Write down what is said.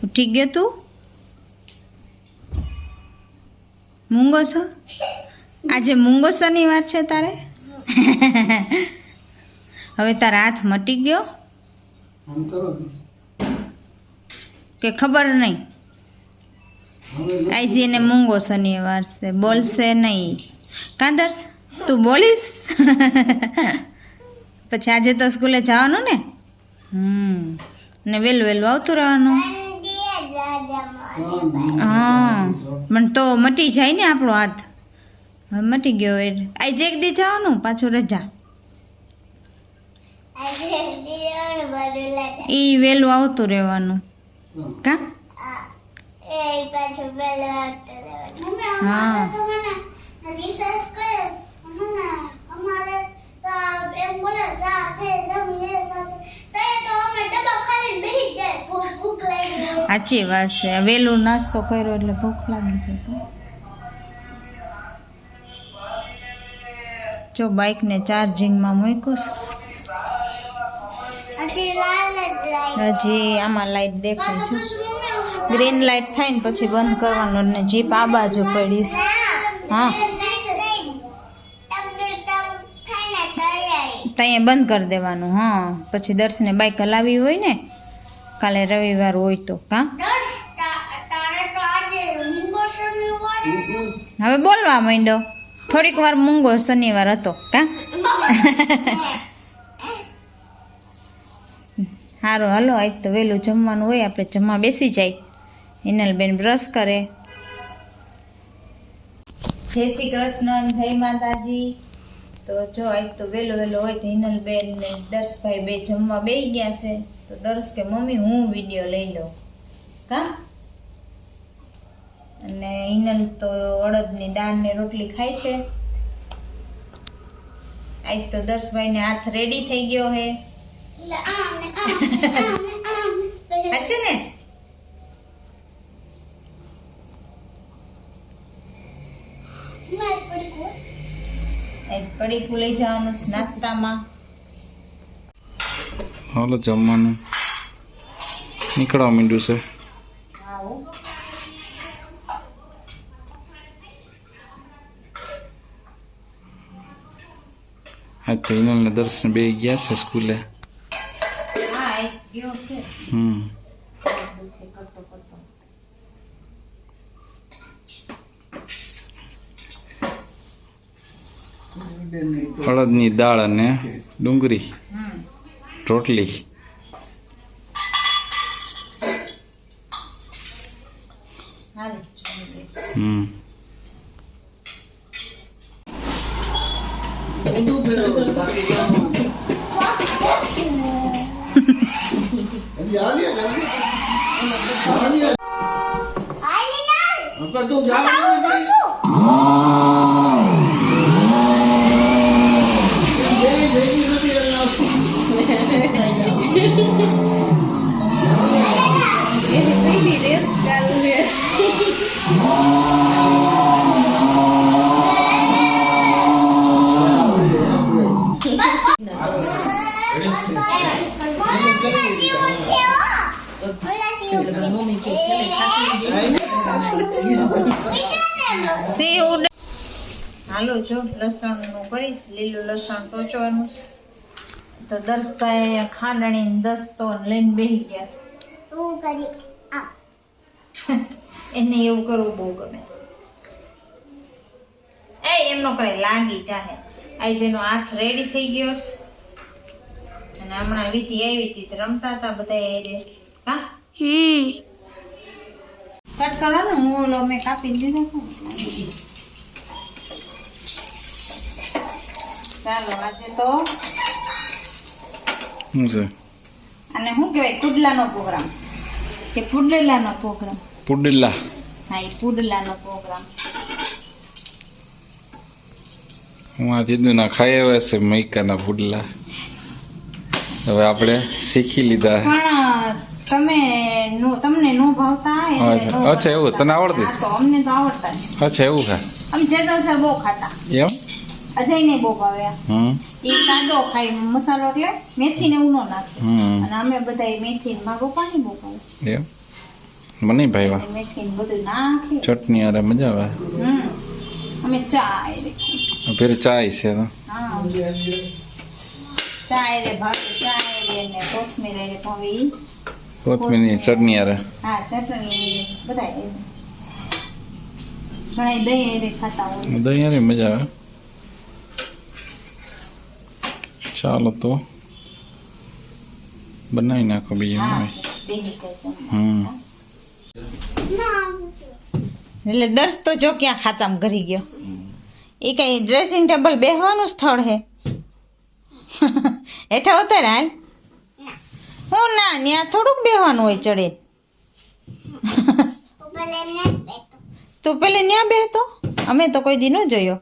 ઉઠી ગયો તું? મૂંગો છો? આજે મૂંગો શનિવાર છે તારે? હવે તારા હાથ મટી ગયો કે ખબર નહીં? આજે એને મૂંગો શનિવાર છે, બોલશે નહીં. કાંદર્સ તું બોલીશ? પછી આજે તો સ્કૂલે જવાનું ને? ને વહેલું વહેલું આવતું રહેવાનું. હા પણ તો મટી જાય ને આપણો હાથ. હવે મટી ગયો. આજે એક દી જવાનું, પાછું રજા. એ વહેલું આવતું રહેવાનું. કા? હા સાચી વાત છે. વહેલું નાસ્તો કર્યો એટલે ભૂખ લાગી છે. જો બાઇકને ચાર્જિંગમાં મૂક્યું છે. હજી આમાં લાઈટ દેખાય છે. ગ્રીન લાઈટ થાય ને પછી બંધ કરવાનું. ને જીપ આ બાજુ પડીશ. હા ત્યાં બંધ કરી દેવાનું. હા પછી દર્શને બાઇક હલાવી હોય ને, કાલે રવિવાર હોય તો. કા હવે બોલવા માંડ્યો. થોડીક વાર મૂંગો શનિવાર હતો. કા સારું હાલો, આજ તો વહેલું જમવાનું હોય, આપણે જમવા બેસી જાય. હિનલબેન બ્રશ કરે. જય શ્રી કૃષ્ણ, જય માતાજી. તો જો આજ તો વહેલો વહેલો હોય તો હિનલબેન ને દર્શભાઈ બે જમવા બેસી ગયા છે. તો દર્શ કે મમ્મી હું વિડીયો લઈ લઉં. કા અને હિનલ તો અડદની દાળની રોટલી ખાય છે. આજ તો દર્શભાઈને હાથ રેડી થઈ ગયો હે. સાચું ને? પડીકું લઈ જવાનું નાસ્તામાં. હાલો જમવાનું નીકળવા માંડ્યું છે. હા તો હિનલ ને દર્શન બે ગયા છે સ્કૂલે. અડદની દાળ અને ડુંગળી રોટલી. હાલો જો લસણ નું કરીશ. લીલું લસણ ટોચવાનું. તો દર્શભાઈ ખાંડણી દસ્તો લઈને બેસી ગયા છે. એને એવું કરવું બહુ ગમે. એમનો કરે લાગી ચાહે. આજે એનો હાથ રેડી થઈ ગયો છે. અને હમણાં વીતી આવી હતી રમતા હતા બધા. કા કટ કરવાનું. હું ઓલો મેં કાપી દીધો. ચાલો આજે તો શું છે અને શું કહેવાય, પુડલાનો પ્રોગ્રામ કે પુડલાનો પ્રોગ્રામ? પુડલા. હા એ પુડલાનો પ્રોગ્રામ. હું આ દીધું ના ખાઈ આવ્યા છે મૈકાના પુડલા. હવે આપણે શીખી લીધા. પણ તમને નો ભાવતા? અચ્છા એવું તને આવડતું? તો અમને તો આવડતા. અચ્છા એવું ખા અમે જેતર સર બહુ ખાતા. એમ અજય ને બહુ ભાવ્યા. એ સાદો ખાય મસાલો એટલે મેથી ને એવું ન નાખે. અને અમે બધા મેથી મારા પપ્પાને બહુ ભાવે. એમ મને ભાઈવા મેથી ને બધું નાખી ચટણી અરે મજા આવે અમે ચા ફેર ચાય છે તો હા ચા રે ભાવે ચા રે ને કોથમીર રે ભાવે કોથમીરની ચટણી અરે હા ચટણી બધા ઘણા દહીં રે ખાતા હોય દહીં અરે મજા આવે ચાલો તો બનાવી નાખો બીજું હા હોય બેહી જાય એટલે દર્શ તો જો ક્યાં ખાચામાં ઘરી ગયો એ કઈ ડ્રેસિંગ ટેબલ બેહવાનું સ્થળ હે હેઠા ઉતર હાલ હું ના ત્યાં થોડુંક બેહવાનું હોય ચડે તું પેલે ત્યાં બેહતો અમે તો કોઈ દી ન જોયો